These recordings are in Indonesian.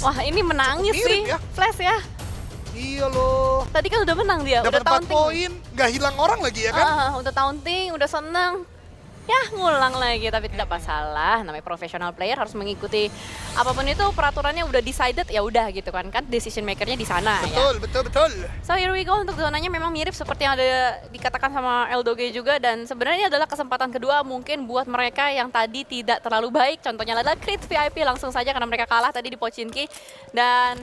Wah, ini menangis Cukup mirip sih, ya. Flash ya. Iya loh. Tadi kan udah menang dia, Dapat udah 4 taunting. poin, nggak hilang orang lagi ya kan? Udah taunting, udah seneng. Ya, ngulang lagi, tapi tidak masalah. Namanya professional player harus mengikuti apapun itu peraturannya udah decided ya udah gitu kan. Kan decision makernya di sana ya. Betul, betul, betul. So here we go, untuk zonanya memang mirip seperti yang ada dikatakan sama Eldoge juga, dan sebenarnya adalah kesempatan kedua mungkin buat mereka yang tadi tidak terlalu baik. Contohnya adalah Crit VIP langsung saja karena mereka kalah tadi di Pochinki. Dan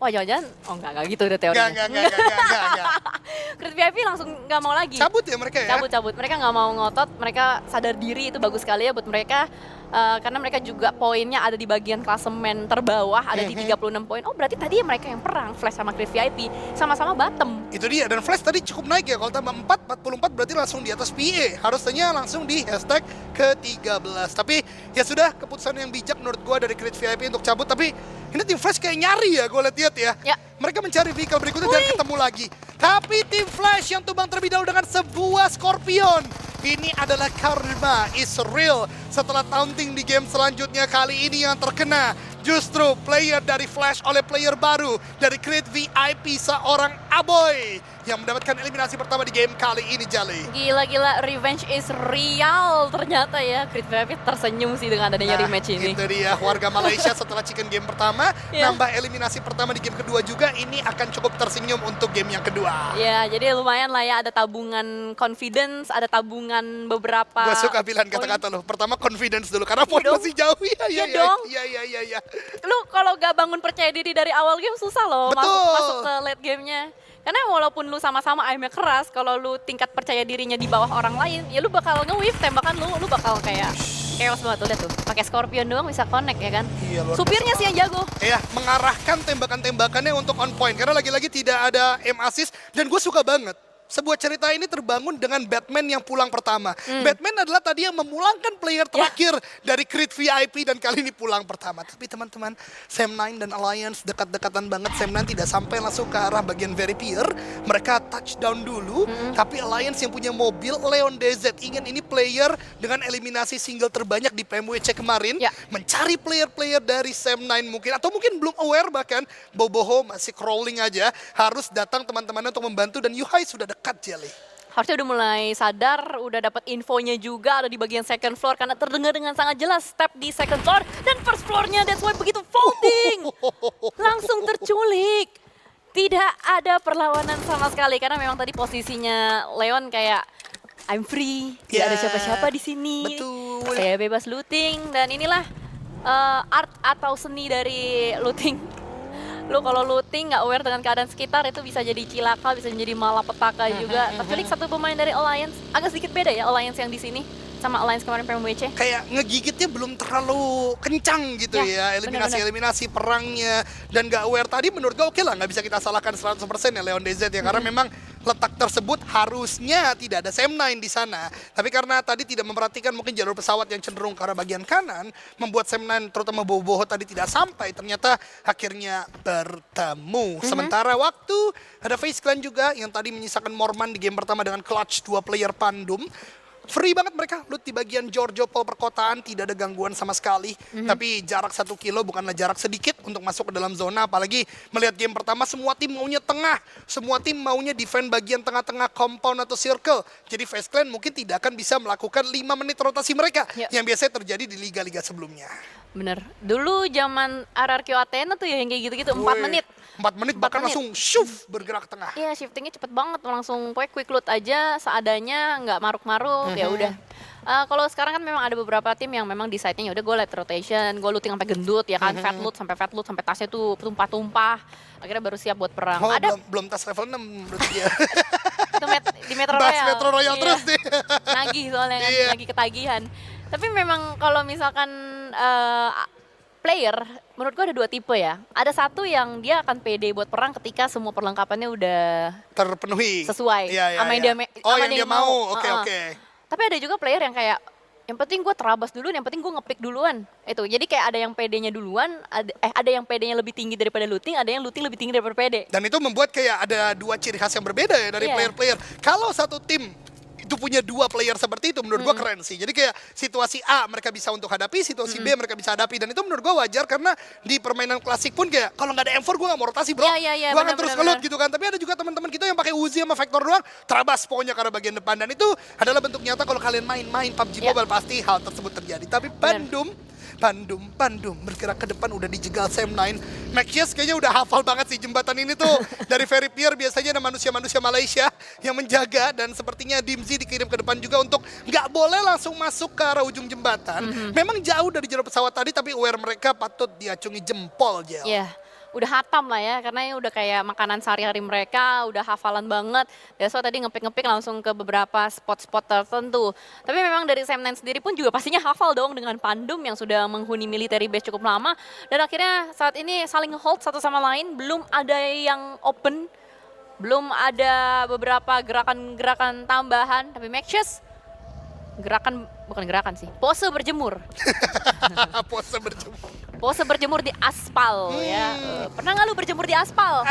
wah, jangan-jangan, oh enggak gitu udah teorinya. Enggak. Crit VIP langsung nggak mau lagi. Cabut ya mereka ya? Cabut. Mereka nggak mau ngotot, mereka sadar diri, itu bagus sekali ya buat mereka. Karena mereka juga poinnya ada di bagian klasemen terbawah, ada di 36 poin. Oh, berarti tadi mereka yang perang, Flash sama Crit VIP, sama-sama bottom. Itu dia, dan Flash tadi cukup naik ya. Kalau tambah 44 berarti langsung di atas PA. Harusnya langsung di hashtag ke-13. Tapi ya sudah, keputusan yang bijak menurut gua dari Crit VIP untuk cabut. Tapi ini tim Flash kayak nyari ya, gue lihat ya. Ya. Mereka mencari vehicle berikutnya dan ketemu lagi. Tapi tim Flash yang tumbang terlebih dahulu dengan sebuah Scorpion. Ini adalah karma is real. Setelah taunting di game selanjutnya, kali ini yang terkena justru player dari Flash oleh player baru dari Crit VIP, seorang Aboy yang mendapatkan eliminasi pertama di game kali ini, Jali. Gila, revenge is real ternyata ya. Crit VIP tersenyum sih dengan adanya rematch ini. Itu dia, warga Malaysia setelah chicken game pertama, Ya. nambah eliminasi pertama di game kedua juga, ini akan cukup tersenyum untuk game yang kedua. Ya, jadi lumayan lah ya, ada tabungan confidence, ada tabungan beberapa. Gue suka pilihan kata-kata lo. Pertama confidence dulu, karena poin dong. masih jauh. Iya dong. Iya. Lu kalau gak bangun percaya diri dari awal game susah loh Betul. masuk ke late gamenya. Karena walaupun lu sama-sama aimnya keras, kalau lu tingkat percaya dirinya di bawah orang lain, ya lu bakal nge-whiff tembakan lu bakal kayak chaos banget. Tuh lihat tuh, pakai Scorpion doang bisa connect ya kan. Iya, luar Supirnya biasa sih yang jago. Iya, mengarahkan tembakan-tembakannya untuk on point. Karena lagi-lagi tidak ada aim assist. Dan gue suka banget. Sebuah cerita ini terbangun dengan Batman yang pulang pertama. Batman adalah tadi yang memulangkan player terakhir dari Crit VIP dan kali ini pulang pertama. Tapi teman-teman, Sam9 dan Alliance dekat-dekatan banget. Sam9 tidak sampai langsung ke arah bagian very pier. Mereka touchdown dulu. Tapi Alliance yang punya mobil, Leon DZ, ingin ini player dengan eliminasi single terbanyak di PMWC kemarin. Ya. Mencari player-player dari Sam9 mungkin. Atau mungkin belum aware bahkan. Boboho masih crawling aja. Harus datang teman-temannya untuk membantu. Dan Yuhai sudah dekat, Jelly. Harusnya udah mulai sadar, udah dapat infonya juga ada di bagian second floor karena terdengar dengan sangat jelas step di second floor dan first floornya, that's why begitu folding. Langsung terculik. Tidak ada perlawanan sama sekali karena memang tadi posisinya Leon kayak I'm free, tidak ada Ya, siapa-siapa di sini. betul. Saya bebas looting dan inilah art atau seni dari looting. Lu kalau looting nggak aware dengan keadaan sekitar itu bisa jadi cilaka, bisa jadi malapetaka juga. Terculik satu pemain dari Alliance, agak sedikit beda ya Alliance yang di sini sama Alliance kemarin PMWC. Kayak ngegigitnya belum terlalu kencang gitu ya, eliminasi-eliminasi perangnya. Dan gak aware tadi menurut gue oke lah, gak bisa kita salahkan 100% ya Leon DZ ya. Karena memang letak tersebut harusnya tidak ada Sam9 di sana. Tapi karena tadi tidak memperhatikan mungkin jalur pesawat yang cenderung ke arah bagian kanan, membuat Sam9 terutama Boboho tadi tidak sampai. Ternyata akhirnya bertemu. Sementara waktu ada FaZe Clan juga yang tadi menyisakan Morman di game pertama dengan clutch 2 player Pandum. Free banget mereka, loot di bagian Giorgio Pol perkotaan, tidak ada gangguan sama sekali. Tapi jarak 1 kilo bukanlah jarak sedikit untuk masuk ke dalam zona. Apalagi melihat game pertama semua tim maunya tengah. Semua tim maunya defend bagian tengah-tengah compound atau circle. Jadi FaZe Clan mungkin tidak akan bisa melakukan 5 menit rotasi mereka. Yang biasanya terjadi di liga-liga sebelumnya. Bener, dulu zaman RRQ Athena tuh ya yang kayak gitu-gitu, 4 menit. 4 menit bahkan langsung shuf bergerak tengah. Iya, shiftingnya cepet banget, langsung pokoknya quick loot aja seadanya, nggak maruk-maruk, ya udah. Kalau sekarang kan memang ada beberapa tim yang memang decide-nya ya udah gue late rotation, gue looting sampai gendut ya kan, fat loot sampai tasnya tuh tumpah-tumpah. Akhirnya baru siap buat perang. Oh, Ada belum tas level 6 menurut dia. itu di Metro Bahas Royal. Metro Royal Iya. terus nih. Nagih soalnya kan, Iya. lagi ketagihan. Tapi memang kalau misalkan player, menurut gue ada 2 tipe ya. Ada satu yang dia akan pede buat perang ketika semua perlengkapannya udah Terpenuhi. sesuai Iya, sama yang iya. dia Oh, sama yang dia mau. Oke, Heeh. oke. Tapi ada juga player yang kayak yang penting gue terabas duluan, yang penting gue ngepick duluan. Itu. Jadi kayak ada yang PD-nya duluan, ada yang PD-nya lebih tinggi daripada looting, ada yang looting lebih tinggi daripada PD. Dan itu membuat kayak ada 2 ciri khas yang berbeda ya dari Iya. player-player. Kalau satu tim untuk punya dua player seperti itu menurut gue keren sih. Jadi kayak situasi A mereka bisa untuk hadapi, situasi B mereka bisa hadapi, dan itu menurut gue wajar karena di permainan klasik pun kayak kalau nggak ada M4 gue nggak mau rotasi bro, Iya, gue akan terus ngelut gitu kan. Tapi ada juga teman-teman kita yang pakai Uzi sama Vector doang, terabas pokoknya karena bagian depan, dan itu adalah bentuk nyata kalau kalian main PUBG Mobile pasti hal tersebut terjadi. Tapi Pandum bergerak ke depan udah dijegal Sam9. Maxius kayaknya udah hafal banget sih jembatan ini tuh. Dari Very Pier biasanya ada manusia-manusia Malaysia yang menjaga, dan sepertinya Dimzy dikirim ke depan juga untuk nggak boleh langsung masuk ke arah ujung jembatan. Memang jauh dari jalur pesawat tadi, tapi aware mereka patut diacungi jempol, Jel. Iya, udah hatam lah ya, karena ini udah kayak makanan sehari-hari mereka, udah hafalan banget. That's why tadi ngepik-ngepik langsung ke beberapa spot-spot tertentu. Tapi memang dari Sam9 sendiri pun juga pastinya hafal dong dengan Pandum yang sudah menghuni military base cukup lama. Dan akhirnya saat ini saling hold satu sama lain, belum ada yang open, belum ada beberapa gerakan-gerakan tambahan. Tapi Maxius, bukan gerakan sih, pose berjemur. Pose berjemur. Pose berjemur di aspal ya. Pernah nggak lu berjemur di aspal?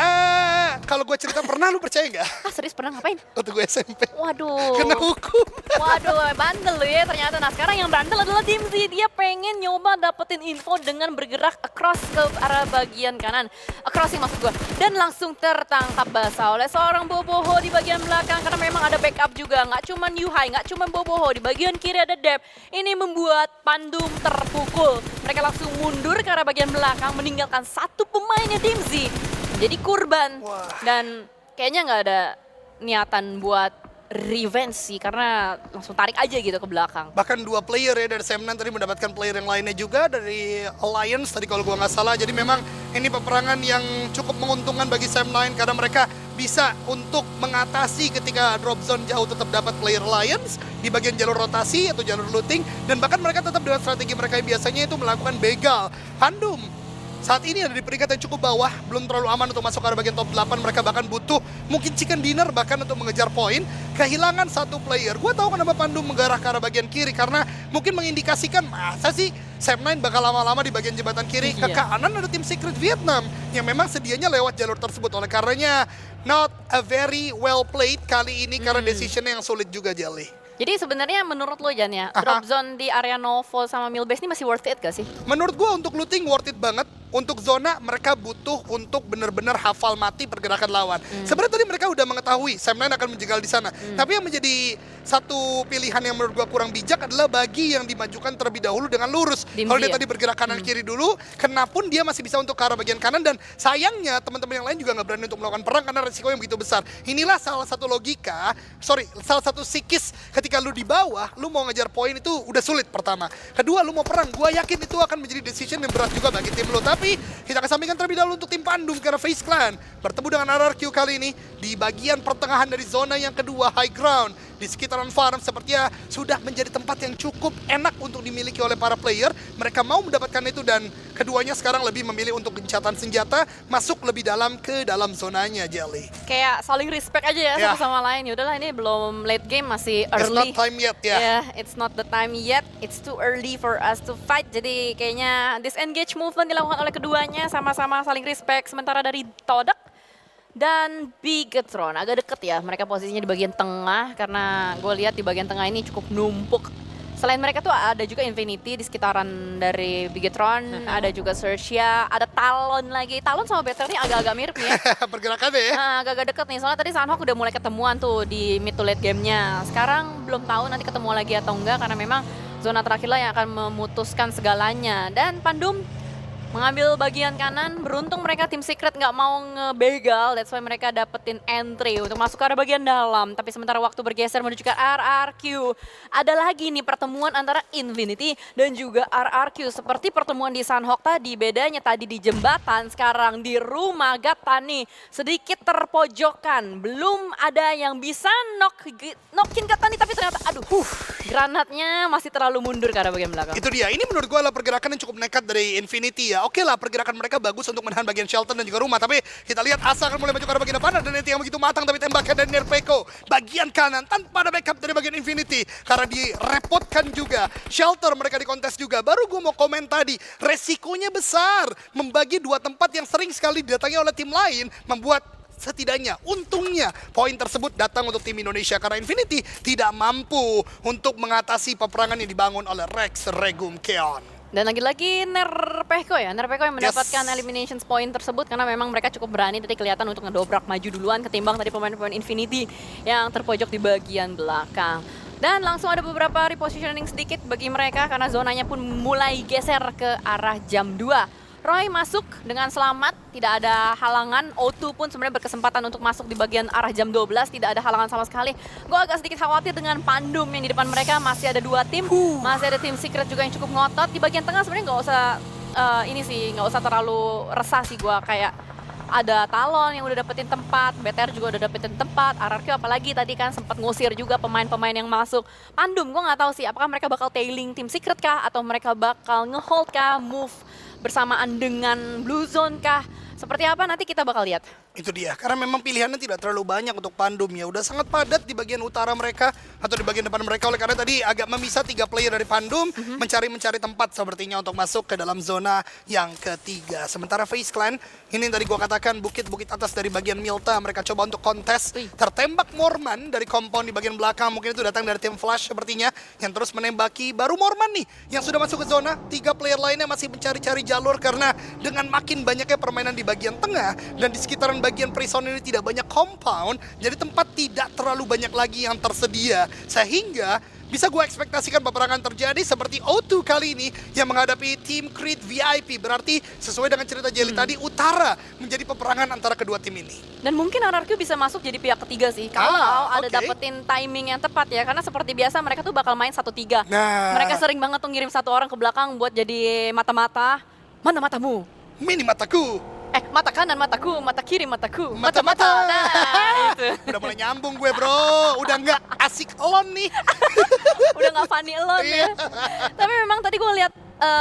Kalau gue cerita pernah, lu percaya nggak? Serius pernah ngapain? Waktu gue SMP. Waduh. Kena hukum. Waduh, bandel lu ya ternyata. Nah sekarang yang bandel adalah Dimzy. Dia pengen nyoba dapetin info dengan bergerak across ke arah bagian kanan. Crossing maksud gue. Dan langsung tertangkap basah oleh seorang Boboho di bagian belakang. Karena memang ada backup juga. Nggak cuma Yuhai, nggak cuma Boboho. Di bagian kiri ada Dep. Ini membuat Pandum terpukul. Mereka langsung mundur ke arah bagian belakang, meninggalkan satu pemainnya Dimzy menjadi kurban. Wah. Dan kayaknya nggak ada niatan buat revenge sih, karena langsung tarik aja gitu ke belakang. Bahkan dua player ya dari Sam9 tadi mendapatkan player yang lainnya juga dari Alliance tadi kalau gua nggak salah. Jadi memang ini peperangan yang cukup menguntungkan bagi Sam9 karena mereka bisa untuk mengatasi ketika drop zone jauh tetap dapat player Alliance di bagian jalur rotasi atau jalur looting, dan bahkan mereka tetap dengan strategi mereka yang biasanya itu melakukan begal. Pandum saat ini ada di peringkat yang cukup bawah, belum terlalu aman untuk masuk ke arah bagian top 8. Mereka bahkan butuh mungkin chicken dinner bahkan untuk mengejar poin. Kehilangan satu player. Gue tahu kenapa Pandum menggarah ke arah bagian kiri, karena mungkin mengindikasikan masa sih Sam9 bakal lama-lama di bagian jembatan kiri. Ke kanan ada tim Secret Vietnam yang memang sedianya lewat jalur tersebut. Oleh karenanya not a very well played kali ini karena decisionnya yang sulit juga, Jelly. Jadi sebenarnya menurut lo Jan ya, drop zone di area Novo sama Milbase ini masih worth it gak sih? Menurut gue untuk looting worth it banget. Untuk zona mereka butuh untuk benar-benar hafal mati pergerakan lawan. Sebenarnya tadi mereka udah mengetahui Sam9 akan menjegal di sana. Tapi yang menjadi satu pilihan yang menurut gua kurang bijak adalah bagi yang dimajukan terlebih dahulu dengan lurus. Kalau dia tadi bergerak kanan kiri dulu, kena pun dia masih bisa untuk ke arah bagian kanan, dan sayangnya teman-teman yang lain juga nggak berani untuk melakukan perang karena resiko yang begitu besar. Inilah salah satu salah satu psikis ketika lu di bawah, lu mau ngejar poin itu udah sulit pertama. Kedua, lu mau perang, gua yakin itu akan menjadi decision yang berat juga bagi tim lu. Tapi kita kesampingkan terlebih dahulu untuk tim Pandum karena FaZe Clan bertemu dengan RRQ kali ini di bagian pertengahan dari zona yang kedua, high ground. Di sekitaran farm sepertinya sudah menjadi tempat yang cukup enak untuk dimiliki oleh para player. Mereka mau mendapatkan itu, dan keduanya sekarang lebih memilih untuk gencatan senjata, masuk lebih dalam ke dalam zonanya, Jelly. Kayak saling respect aja ya satu sama lain. Yaudahlah, ini belum late game, masih early. It's not time yet ya. Yeah, it's not the time yet. It's too early for us to fight. Jadi kayaknya disengage movement dilakukan oleh keduanya, sama-sama saling respect. Sementara dari Todak dan Bigetron agak deket ya, mereka posisinya di bagian tengah karena gue lihat di bagian tengah ini cukup numpuk. Selain mereka tuh ada juga Infinity di sekitaran dari Bigetron, ada juga Sersia, ada Talon lagi. Talon sama Battle ini agak-agak mirip nih ya. Pergerakannya ya. Nah, agak-agak deket nih, soalnya tadi Sunhawk udah mulai ketemuan tuh di mid to late game-nya. Sekarang belum tahu nanti ketemu lagi atau enggak, karena memang zona terakhir lah yang akan memutuskan segalanya. Dan Pandum mengambil bagian kanan, beruntung mereka tim Secret nggak mau ngebegal, that's why mereka dapetin entry untuk masuk ke arah bagian dalam. Tapi sementara waktu bergeser menuju ke RRQ, ada lagi nih pertemuan antara Infinity dan juga RRQ. Seperti pertemuan di Sunhawk tadi, bedanya tadi di jembatan, sekarang di rumah Gatani. Sedikit terpojokan, belum ada yang bisa knockin Gatani, tapi ternyata aduh, granatnya masih terlalu mundur ke arah bagian belakang. Itu dia, ini menurut gue adalah pergerakan yang cukup nekat dari Infinity ya. Oke lah, pergerakan mereka bagus untuk menahan bagian shelter dan juga rumah, tapi kita lihat Asa akan mulai maju ke arah bagian depan, dan nanti yang begitu matang, tapi tembakan dari Nerpeko bagian kanan tanpa ada backup dari bagian Infinity karena direpotkan juga. Shelter mereka di kontes juga. Baru gue mau komen tadi, resikonya besar membagi dua tempat yang sering sekali didatangi oleh tim lain, membuat setidaknya, untungnya poin tersebut datang untuk tim Indonesia karena Infinity tidak mampu untuk mengatasi peperangan yang dibangun oleh Rex Regum Keon. Dan lagi-lagi Nerpeko yang mendapatkan Yes. elimination point tersebut karena memang mereka cukup berani tadi kelihatan untuk ngedobrak maju duluan ketimbang tadi pemain-pemain Infinity yang terpojok di bagian belakang. Dan langsung ada beberapa repositioning sedikit bagi mereka karena zonanya pun mulai geser ke arah jam 2. Roy masuk dengan selamat, tidak ada halangan. O2 pun sebenarnya berkesempatan untuk masuk di bagian arah jam 12, tidak ada halangan sama sekali. Gue agak sedikit khawatir dengan Pandum yang di depan mereka, masih ada 2 tim. Masih ada tim Secret juga yang cukup ngotot. Di bagian tengah sebenarnya nggak usah, nggak usah terlalu resah sih gue, kayak ada Talon yang udah dapetin tempat, BTR juga udah dapetin tempat, RRQ apalagi tadi kan sempat ngusir juga pemain-pemain yang masuk. Pandum gue nggak tahu sih apakah mereka bakal tailing tim Secret kah atau mereka bakal ngehold kah, move bersamaan dengan Blue Zone kah? Seperti apa nanti kita bakal lihat. Itu dia, karena memang pilihannya tidak terlalu banyak untuk Pandum ya. Udah sangat padat di bagian utara mereka atau di bagian depan mereka, oleh karena tadi agak memisah 3 player dari Pandum mencari tempat sepertinya untuk masuk ke dalam zona yang ketiga. Sementara FaZe Clan, ini yang tadi gua katakan bukit-bukit atas dari bagian Milta, mereka coba untuk kontes. Tertembak Morman dari compound di bagian belakang, mungkin itu datang dari tim Flash sepertinya yang terus menembaki. Baru Morman nih yang sudah masuk ke zona, 3 player lainnya masih mencari-cari jalur karena dengan makin banyaknya permainan di bagian tengah dan di sekitaran bagian prison ini tidak banyak compound, jadi tempat tidak terlalu banyak lagi yang tersedia, sehingga bisa gue ekspektasikan peperangan terjadi seperti O2 kali ini yang menghadapi tim Creed VIP. Berarti sesuai dengan cerita Jelly tadi, utara menjadi peperangan antara kedua tim ini. Dan mungkin RRQ bisa masuk jadi pihak ketiga sih, kalau ada oke. dapetin timing yang tepat ya, karena seperti biasa mereka tuh bakal main 1-3. Nah. Mereka sering banget tuh ngirim 1 orang ke belakang buat jadi mata-mata. Mana matamu? Mini mataku. Mata kanan mataku, mata kiri mataku, Mata-mata. Nah, itu. Udah mulai nyambung gue bro, udah nggak asik alone nih. Udah nggak funny alone Iya. ya. Tapi memang tadi gue lihat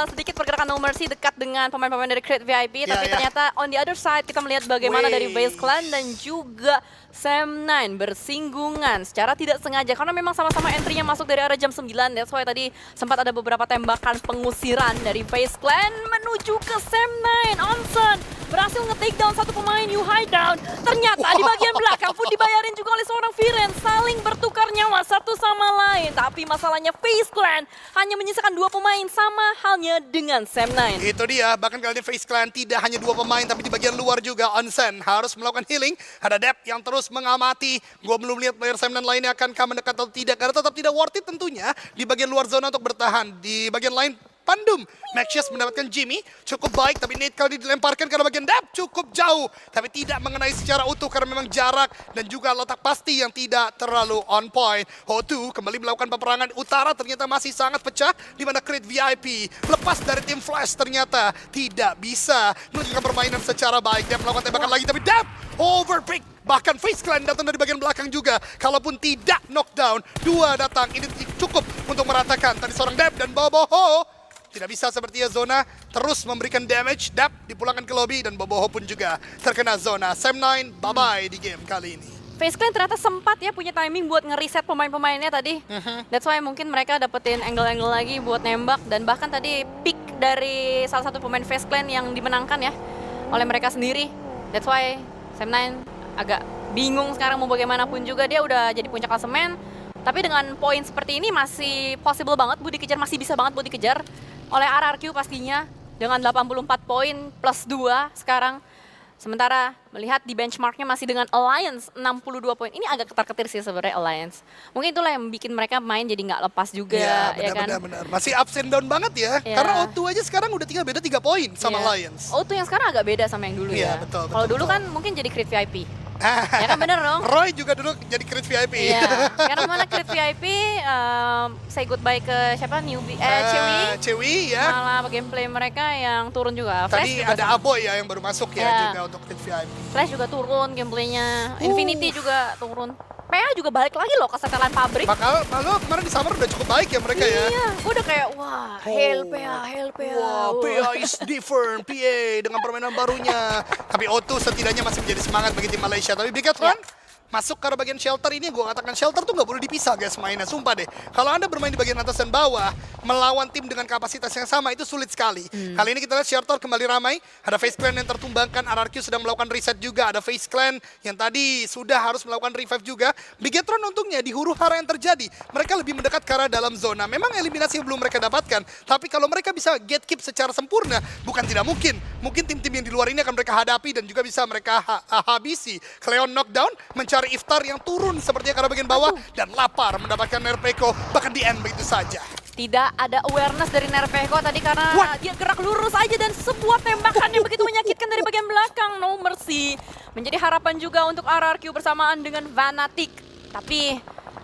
sedikit pergerakan No Mercy dekat dengan pemain-pemain dari Creed VIP, Iya, tapi iya. ternyata on the other side kita melihat bagaimana dari Wih. FaZe Clan dan juga Sam9 bersinggungan secara tidak sengaja karena memang sama-sama entry-nya masuk dari arah jam 9. That's why tadi sempat ada beberapa tembakan pengusiran dari FaZe Clan menuju ke Sam9. Onsen berhasil nge-take down 1 pemain You Hide Down. Ternyata di bagian belakang pun dibayarin juga oleh seorang Viren, saling bertukar nyawa satu sama lain. Tapi masalahnya FaZe Clan hanya menyisakan 2 pemain, sama halnya dengan Sam9. Itu dia, bahkan kali ini FaZe Clan tidak hanya 2 pemain, tapi di bagian luar juga Onsen harus melakukan healing. Ada Dep yang terus mengamati. Gua belum lihat player Sam9 lainnya akankah mendekat atau tidak, karena tetap tidak worth it tentunya di bagian luar zona untuk bertahan. Di bagian lain Pandum, Maxius mendapatkan Jimmy, cukup baik, tapi Nate kali dilemparkan ke bagian Dep, cukup jauh, tapi tidak mengenai secara utuh karena memang jarak dan juga letak pasti yang tidak terlalu on point. O2 kembali melakukan peperangan utara, ternyata masih sangat pecah, di mana Creed VIP lepas dari tim Flash ternyata tidak bisa melanjutkan permainan secara baik. Dia melakukan tembakan lagi, tapi Dep overpick. Bahkan FaZe Clan datang dari bagian belakang juga. Kalaupun tidak knockdown, 2 datang. Ini cukup untuk meratakan. Tadi seorang Dep dan Boboho tidak bisa sepertinya zona terus memberikan damage. Dap dipulangkan ke lobby dan Boboho pun juga terkena zona. Sam9 bye-bye di game kali ini. FaZe Clan ternyata sempat ya punya timing buat ngereset pemain-pemainnya tadi. That's why mungkin mereka dapetin angle-angle lagi buat nembak. Dan bahkan tadi pick dari salah satu pemain FaZe Clan yang dimenangkan ya oleh mereka sendiri. That's why Sam9 agak bingung sekarang mau bagaimanapun juga. Dia udah jadi puncak klasemen. Tapi dengan poin seperti ini masih possible banget buat dikejar, masih bisa banget buat dikejar oleh RRQ pastinya dengan 84 poin plus 2 sekarang. Sementara melihat di benchmarknya masih dengan Alliance 62 poin. Ini agak ketar-ketir sih sebenarnya Alliance. Mungkin itulah yang bikin mereka main jadi nggak lepas juga ya kan. Benar. Masih ups and down banget ya. Iya. Karena O2 aja sekarang udah tinggal beda 3 poin sama Iya. Alliance. O2 yang sekarang agak beda sama yang dulu Iya, ya. betul, Kalau dulu betul. kan mungkin jadi Creed VIP. Ya kan bener dong? Roy juga dulu jadi Creed VIP. Iya, karena mana Creed VIP say goodbye ke siapa newbie Cewi. Cewi ya. Malah gameplay mereka yang turun juga. Flash Tadi juga ada sama. Aboy ya yang baru masuk ya Iya. juga untuk Creed VIP. Flash juga turun gameplaynya. Infinity juga turun. PA juga balik lagi loh ke setelan pabrik. Malah kemarin di summer udah cukup baik ya mereka ya. Iya, gue udah kayak wah, hail PA. Wah, PA is different, PA dengan permainan barunya. Tapi O2 setidaknya masih menjadi semangat bagi tim Malaysia. Tapi Bigatron masuk ke arah bagian shelter ini, gue katakan shelter tuh nggak boleh dipisah guys mainnya, sumpah deh. Kalau Anda bermain di bagian atas dan bawah, melawan tim dengan kapasitas yang sama itu sulit sekali. Kali ini kita lihat shelter kembali ramai, ada Face Clan yang tertumbangkan, RRQ sedang melakukan reset juga, ada Face Clan yang tadi sudah harus melakukan revive juga. Bigetron untungnya di huru hara yang terjadi, mereka lebih mendekat ke arah dalam zona. Memang eliminasi yang belum mereka dapatkan, tapi kalau mereka bisa gatekeep secara sempurna, bukan tidak mungkin. Mungkin tim-tim yang di luar ini akan mereka hadapi dan juga bisa mereka habisi. Cleon knockdown, mencari Iftar yang turun sepertinya ke arah bagian bawah, dan lapar mendapatkan Nerpeko, bahkan di end begitu saja. Tidak ada awareness dari Nerpeko tadi karena dia gerak lurus aja dan sebuah tembakan yang begitu menyakitkan dari bagian belakang. No mercy. Menjadi harapan juga untuk RRQ bersamaan dengan Fnatic. Tapi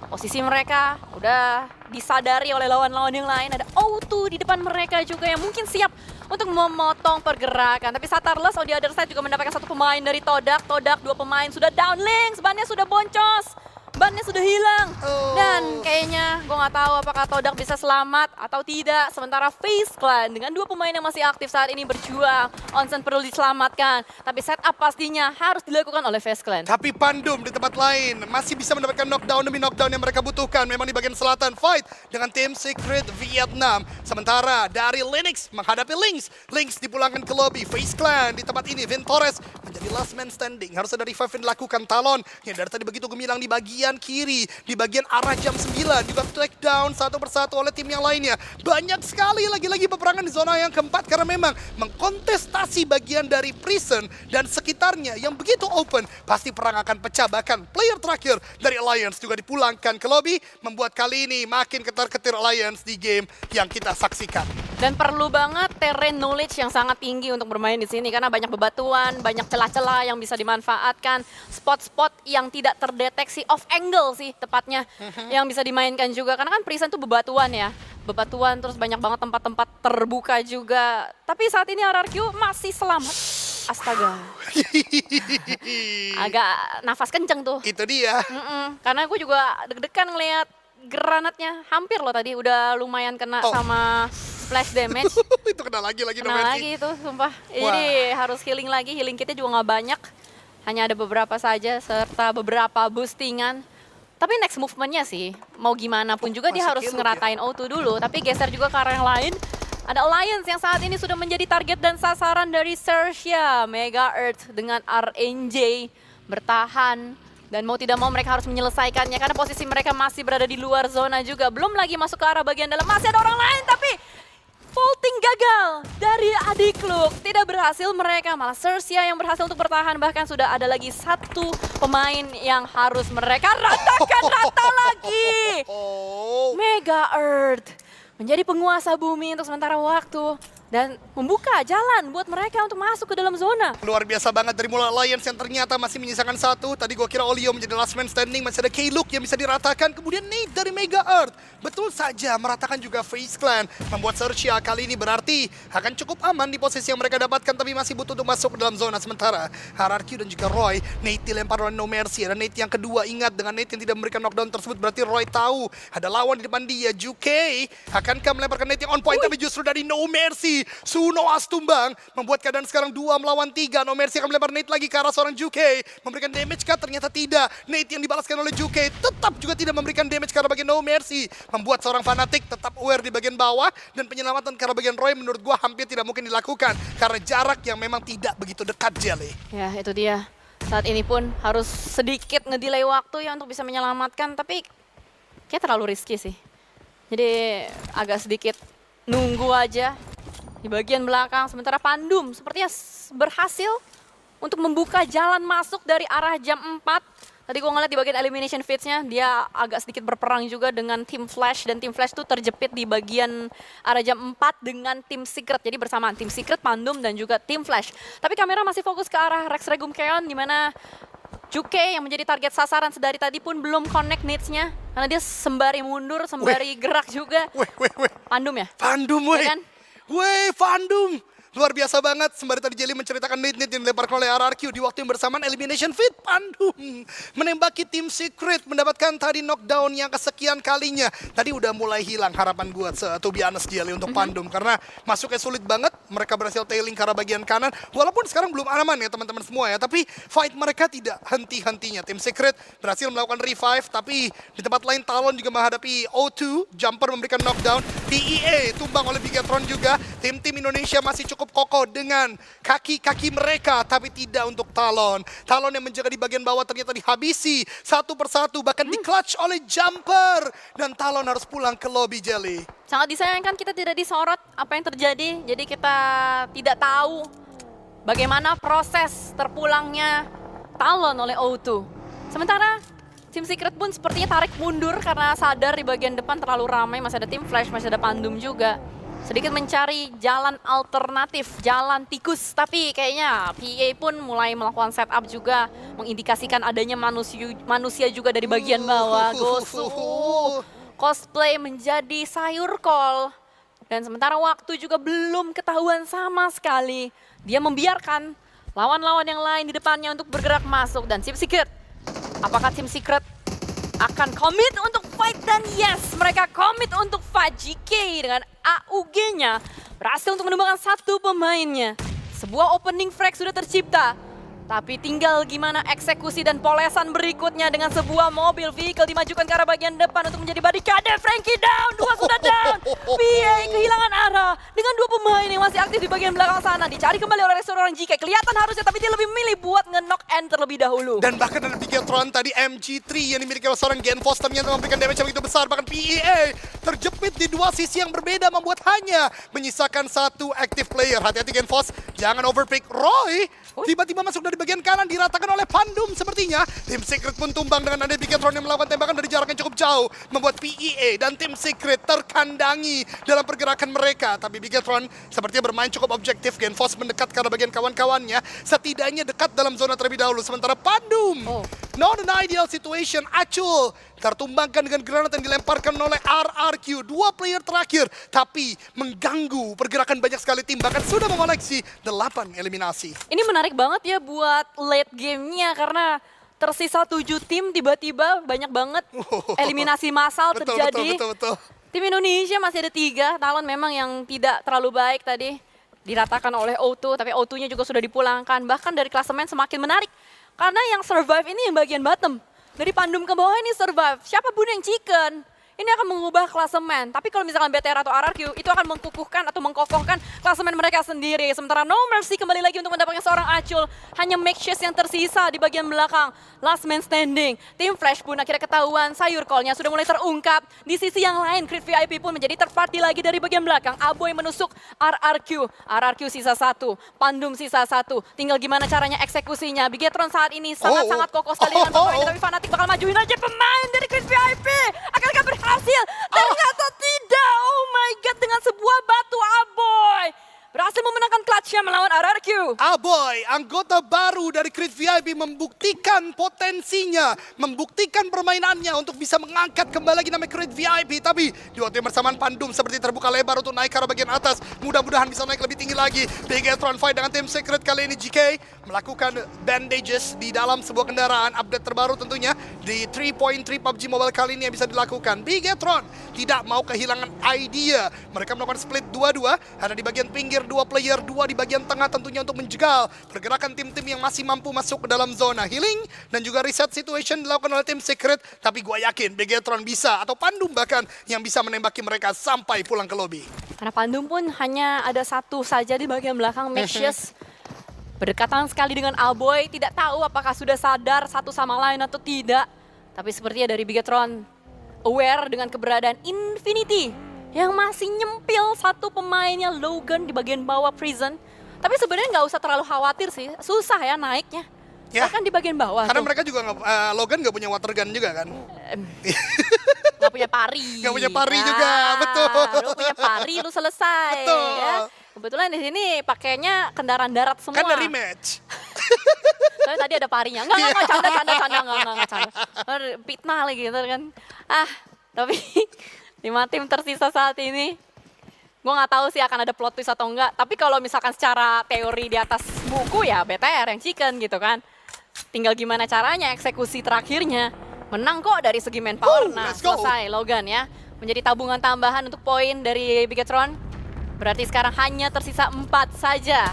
posisi mereka udah disadari oleh lawan-lawan yang lain. Ada O2 di depan mereka juga yang mungkin siap untuk memotong pergerakan. Tapi Satarless on the other side juga mendapatkan satu pemain dari Todak. Todak, dua pemain sudah down links, bannya sudah boncos. Bannya sudah hilang. Dan kayaknya gue nggak tahu apakah Todak bisa selamat atau tidak. Sementara Face Clan dengan dua pemain yang masih aktif saat ini berjuang. Onsen perlu diselamatkan. Tapi setup pastinya harus dilakukan oleh Face Clan. Tapi Pandum di tempat lain masih bisa mendapatkan knockdown demi knockdown yang mereka butuhkan. Memang di bagian selatan fight dengan tim Secret Vietnam. Sementara dari Linux menghadapi Lynx. Lynx dipulangkan ke lobby. Face Clan di tempat ini. Ventores menjadi last man standing. Harus ada revive yang dilakukan. Talon yang dari tadi begitu gemilang di bagian kiri, di bagian arah jam 9 juga take down satu persatu oleh tim yang lainnya. Banyak sekali lagi-lagi peperangan di zona yang keempat karena memang mengkontestasi bagian dari Prison dan sekitarnya yang begitu open. Pasti perang akan pecah, bahkan player terakhir dari Alliance juga dipulangkan ke lobby, membuat kali ini makin ketar-ketir Alliance di game yang kita saksikan. Dan perlu banget terrain knowledge yang sangat tinggi untuk bermain di sini karena banyak bebatuan, banyak celah-celah yang bisa dimanfaatkan, spot-spot yang tidak terdeteksi off angle sih tepatnya yang bisa dimainkan juga karena kan Prison tuh bebatuan ya. Bebatuan terus banyak banget tempat-tempat terbuka juga. Tapi saat ini RRQ masih selamat. Astaga. Agak nafas kenceng tuh. Itu dia. Karena gue juga deg-degan ngeliat granatnya hampir loh tadi udah lumayan kena sama splash damage. Itu kena lagi kena lagi itu sumpah. Jadi harus healing lagi, healing kitnya juga nggak banyak. Hanya ada beberapa saja serta beberapa boostingan. Tapi next movementnya sih, mau gimana pun juga dia harus ngeratain O2 dulu. Tapi geser juga ke arah yang lain. Ada Alliance yang saat ini sudah menjadi target dan sasaran dari Sersia. Mega Earth dengan RNJ bertahan. Dan mau tidak mau mereka harus menyelesaikannya karena posisi mereka masih berada di luar zona juga. Belum lagi masuk ke arah bagian dalam, masih ada orang lain tapi vaulting gagal dari Adikluk. Tidak berhasil mereka, malah Sersia yang berhasil untuk bertahan. Bahkan sudah ada lagi satu pemain yang harus mereka ratakan rata lagi. Mega Earth menjadi penguasa bumi untuk sementara waktu. Dan membuka jalan buat mereka untuk masuk ke dalam zona. Luar biasa banget dari mulai Alliance yang ternyata masih menyisakan satu. Tadi gua kira Olio menjadi last man standing, masih ada K-Look yang bisa diratakan. Kemudian Nate dari Mega Earth. Betul saja, meratakan juga Face Clan. Membuat Sersia kali ini berarti akan cukup aman di posisi yang mereka dapatkan, tapi masih butuh untuk masuk ke dalam zona. Sementara RRQ dan juga Roy, Nate dilempar oleh No Mercy. Ada Nate yang kedua, ingat dengan Nate yang tidak memberikan knockdown tersebut, berarti Roy tahu ada lawan di depan dia. Juke, akankah melemparkan Nate yang on point, tapi justru dari No Mercy. Sunoas tumbang, membuat keadaan sekarang 2 melawan 3. No Mercy akan melempar Nate lagi ke arah seorang Juke. Memberikan damage kah? Ternyata tidak. Nate yang dibalaskan oleh Juke tetap juga tidak memberikan damage ke arah bagian No Mercy. Membuat seorang Fnatic tetap aware di bagian bawah. Dan penyelamatan ke arah bagian Roy menurut gua hampir tidak mungkin dilakukan. Karena jarak yang memang tidak begitu dekat, Jelly. Ya itu dia. Saat ini pun harus sedikit ngedelay waktu ya untuk bisa menyelamatkan. Tapi kayak terlalu risky sih. Jadi agak sedikit nunggu aja di bagian belakang. Sementara Pandum sepertinya berhasil untuk membuka jalan masuk dari arah jam 4. Tadi gue ngeliat di bagian elimination feeds-nya, dia agak sedikit berperang juga dengan tim Flash. Dan tim Flash tuh terjepit di bagian arah jam 4 dengan tim Secret. Jadi bersamaan tim Secret, Pandum, dan juga tim Flash. Tapi kamera masih fokus ke arah Rex Regum Keon, di mana Juke yang menjadi target sasaran sedari tadi pun belum connect needs-nya. Karena dia sembari mundur, sembari gerak juga. Weh. Pandum ya? Pandum, weh. Ya kan? Weh, Pandum. Luar biasa banget, sembari tadi Jelly menceritakan nit-nit yang dilemparkan oleh RRQ di waktu yang bersamaan Elimination Feed Pandum menembaki tim Secret, mendapatkan tadi knockdown yang kesekian kalinya. Tadi udah mulai hilang harapan gue, to be honest Jelly, untuk Pandum, karena masuknya sulit banget, mereka berhasil tailing ke arah bagian kanan, walaupun sekarang belum aman ya teman-teman semua ya, tapi fight mereka tidak henti-hentinya. Tim Secret berhasil melakukan revive, tapi di tempat lain Talon juga menghadapi O2, Jumper memberikan knockdown, PEA tumbang oleh Bigetron juga. Tim-tim Indonesia masih cukup kokoh dengan kaki-kaki mereka, tapi tidak untuk Talon. Talon yang menjaga di bagian bawah ternyata dihabisi satu persatu, bahkan di-clutch oleh Jumper. Dan Talon harus pulang ke lobby Jelly. Sangat disayangkan kita tidak disorot apa yang terjadi, jadi kita tidak tahu bagaimana proses terpulangnya Talon oleh O2. Sementara Tim Secret pun sepertinya tarik mundur karena sadar di bagian depan terlalu ramai, masih ada tim Flash, masih ada Pandum juga. Sedikit mencari jalan alternatif, jalan tikus, tapi kayaknya PA pun mulai melakukan setup juga, mengindikasikan adanya manusia juga dari bagian bawah. Gosu, cosplay menjadi sayur kol. Dan sementara waktu juga belum ketahuan sama sekali. Dia membiarkan lawan-lawan yang lain di depannya untuk bergerak masuk. Dan Tim Secret, apakah Tim Secret akan komit untuk fight? Dan yes, mereka komit untuk fight. GK dengan AUG-nya berhasil untuk menemukan satu pemainnya. Sebuah opening frag sudah tercipta. Tapi tinggal gimana eksekusi dan polesan berikutnya dengan sebuah mobil vehicle dimajukan ke arah bagian depan untuk menjadi barikade. Frankie down, dua sudah down. PA kehilangan arah dengan dua pemain yang masih aktif di bagian belakang sana. Dicari kembali oleh seorang GK. Kelihatan harusnya, tapi dia lebih memilih buat nge-knock end terlebih dahulu. Dan bahkan ada Bigetron tadi MG3 yang dimiliki oleh seorang Genfos ternyata memberikan damage yang begitu besar. Bahkan PEA terjepit di dua sisi yang berbeda, membuat hanya menyisakan satu active player. Hati-hati Genfos, jangan overpick. Roy tiba-tiba masuk dari bagian kanan, diratakan oleh Pandum sepertinya. Tim Secret pun tumbang dengan ada Bigetron yang melakukan tembakan dari jarak yang cukup jauh, membuat PEA dan Tim Secret terkandangi dalam pergerakan mereka. Tapi Bigetron sepertinya bermain cukup objektif. Genfos mendekat ke arah bagian kawan-kawannya, setidaknya dekat dalam zona terlebih dahulu. Sementara Pandum, not an ideal situation. Acul tertumbangkan dengan granat yang dilemparkan oleh RRQ. Dua player terakhir, tapi mengganggu pergerakan banyak sekali tim. Bahkan sudah mengoleksi 8 eliminasi. Ini menarik banget ya buat late game-nya karena tersisa 7 tim, tiba-tiba banyak banget eliminasi massal terjadi. Betul. Tim Indonesia masih ada 3, Talon memang yang tidak terlalu baik tadi. Diratakan oleh O2, tapi O2-nya juga sudah dipulangkan. Bahkan dari klasemen semakin menarik. Karena yang survive ini yang bagian bottom. Dari Pandum ke bawah ini survive. Siapa pun yang chicken, ini akan mengubah klasemen. Tapi kalau misalkan BTR atau RRQ, itu akan mengkukuhkan atau mengkokohkan klasemen mereka sendiri. Sementara No Mercy kembali lagi untuk mendapatkan seorang Acul. Hanya makeshift yang tersisa di bagian belakang. Last man standing. Tim Flash pun akhirnya ketahuan. Sayur call-nya sudah mulai terungkap. Di sisi yang lain, Crit VIP pun menjadi third party lagi dari bagian belakang. Aboy menusuk RRQ. RRQ sisa 1. Pandum sisa 1. Tinggal gimana caranya eksekusinya. Bigetron saat ini sangat-sangat kokoh sekali dengan pemainnya. Tapi Fnatic bakal majuin aja pemain dari Crit VIP. Akankah berhasil? Ternyata tidak. Oh my god, dengan sebuah batu Aboy berhasil memenangkan clutch-nya melawan RRQ. Aboy, anggota baru dari Crit VIP, membuktikan potensinya, membuktikan permainannya untuk bisa mengangkat kembali lagi nama Crit VIP. Tapi di waktu yang bersamaan Pandum seperti terbuka lebar untuk naik ke arah bagian atas. Mudah-mudahan bisa naik lebih tinggi lagi. Bigetron fight dengan tim Secret kali ini. GK melakukan bandages di dalam sebuah kendaraan. Update terbaru tentunya di 3.3 PUBG Mobile kali ini yang bisa dilakukan. Bigetron tidak mau kehilangan idea. Mereka melakukan split 2-2. Ada di bagian pinggir 2 player, 2 di bagian tengah tentunya untuk menjegal pergerakan tim-tim yang masih mampu masuk ke dalam zona. Healing dan juga reset situation dilakukan oleh tim Secret. Tapi gue yakin Bigetron bisa, atau Pandum bahkan, yang bisa menembaki mereka sampai pulang ke lobby. Karena Pandum pun hanya ada satu saja di bagian belakang, Mexius. Berdekatan sekali dengan Aboy, tidak tahu apakah sudah sadar satu sama lain atau tidak. Tapi sepertinya dari Bigetron aware dengan keberadaan Infinity yang masih nyempil satu pemainnya, Logan, di bagian bawah Prison. Tapi sebenarnya nggak usah terlalu khawatir sih, susah ya naiknya. Ya, Bahkan di bagian bawah. karena tuh. mereka juga Logan nggak punya water gun juga kan? Nggak punya pari. Nggak punya pari juga, betul. Lu punya pari, lu selesai. Betul. Ya. Kebetulan di sini pakainya kendaraan darat semua. Kan dari match. Soalnya tadi ada parinya. Enggak, canda, enggak canda. Fitnah lagi gitu kan. Tapi 5 tim tersisa saat ini. Gue nggak tahu sih akan ada plot twist atau enggak. Tapi kalau misalkan secara teori di atas buku ya BTR yang chicken gitu kan. Tinggal gimana caranya eksekusi terakhirnya. Menang kok dari segi manpower. Nah, let's go. selesai Logan ya. Menjadi tabungan tambahan untuk poin dari Bigetron. Berarti sekarang hanya tersisa 4 saja.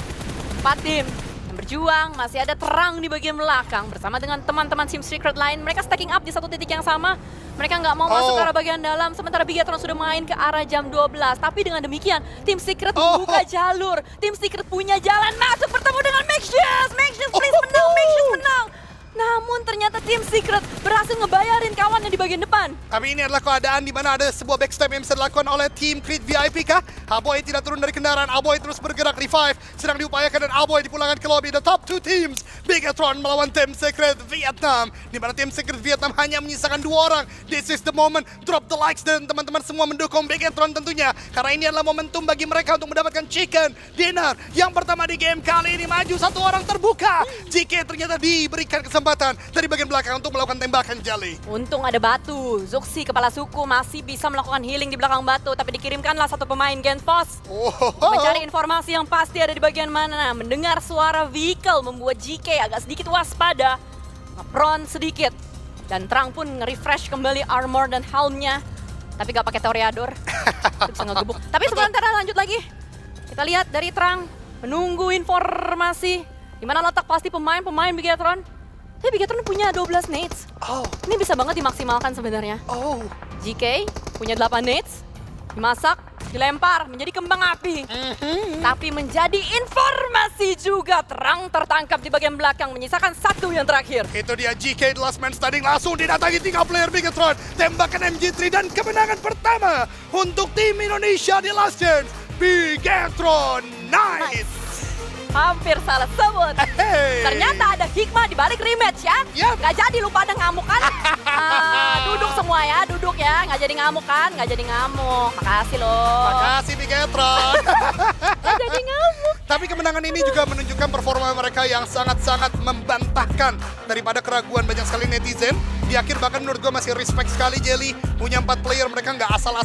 4 tim yang berjuang, masih ada terang di bagian belakang. Bersama dengan teman-teman Team Secret lain, mereka stacking up di satu titik yang sama. Mereka nggak mau masuk ke arah bagian dalam, sementara Bigetron sudah main ke arah jam 12. Tapi dengan demikian, Team Secret membuka jalur. Team Secret punya jalan masuk bertemu dengan Maxius. Maxius please menang, Maxius menang. Namun ternyata Team Secret berhasil ngebayarin kawannya di bagian depan. Tapi ini adalah keadaan di mana ada sebuah backstab yang bisa dilakukan oleh tim Creed VIP kah? Aboy tidak turun dari kendaraan, Aboy terus bergerak, revive sedang diupayakan dan Aboy dipulangkan ke lobby. The top 2 teams, Bigetron melawan Team Secret Vietnam. Di mana Team Secret Vietnam hanya menyisakan 2 orang. This is the moment, drop the likes dan teman-teman semua mendukung Bigetron tentunya. Karena ini adalah momentum bagi mereka untuk mendapatkan chicken dinner. Yang pertama di game kali ini maju 1 orang terbuka. JK ternyata diberikan kesempatan dari bagian belakang untuk melakukan tembakan Jelly. Untung ada batu. Zuxi kepala suku masih bisa melakukan healing di belakang batu, tapi dikirimkanlah satu pemain Genfos mencari informasi yang pasti ada di bagian mana. Mendengar suara vehicle membuat JK agak sedikit waspada, nge-prone sedikit, dan Terang pun nge-refresh kembali armor dan helmnya, tapi gak pakai Toreador. Itu bisa ngegebuk. Tapi sebentar lanjut lagi. Kita lihat dari Terang menunggu informasi di mana letak pasti pemain Bigetron. Tapi Bigetron punya 12 nades. Ini bisa banget dimaksimalkan sebenarnya. JK punya 8 nades. Dimasak, dilempar, menjadi kembang api. Tapi menjadi informasi juga. Terang tertangkap di bagian belakang, menyisakan 1 yang terakhir. Itu dia JK, the last man standing, langsung didatangi 3 player Bigetron. Tembakan MG3 dan kemenangan pertama untuk tim Indonesia di Last Chance. Bigetron Nice. Hampir salah sebut. Ternyata ada hikmah di balik rematch ya. Yap. Gak jadi lu pada ngamuk kan? Duduk semua ya, duduk ya. Gak jadi ngamuk kan? Gak jadi ngamuk. Makasih loh. Makasih Bigetron. Gak jadi ngamuk. Tapi kemenangan ini juga menunjukkan performa mereka yang sangat-sangat membantahkan daripada keraguan banyak sekali netizen. Di akhir bahkan menurut gue masih respect sekali Jelly. Punya 4 player, mereka nggak asal-asal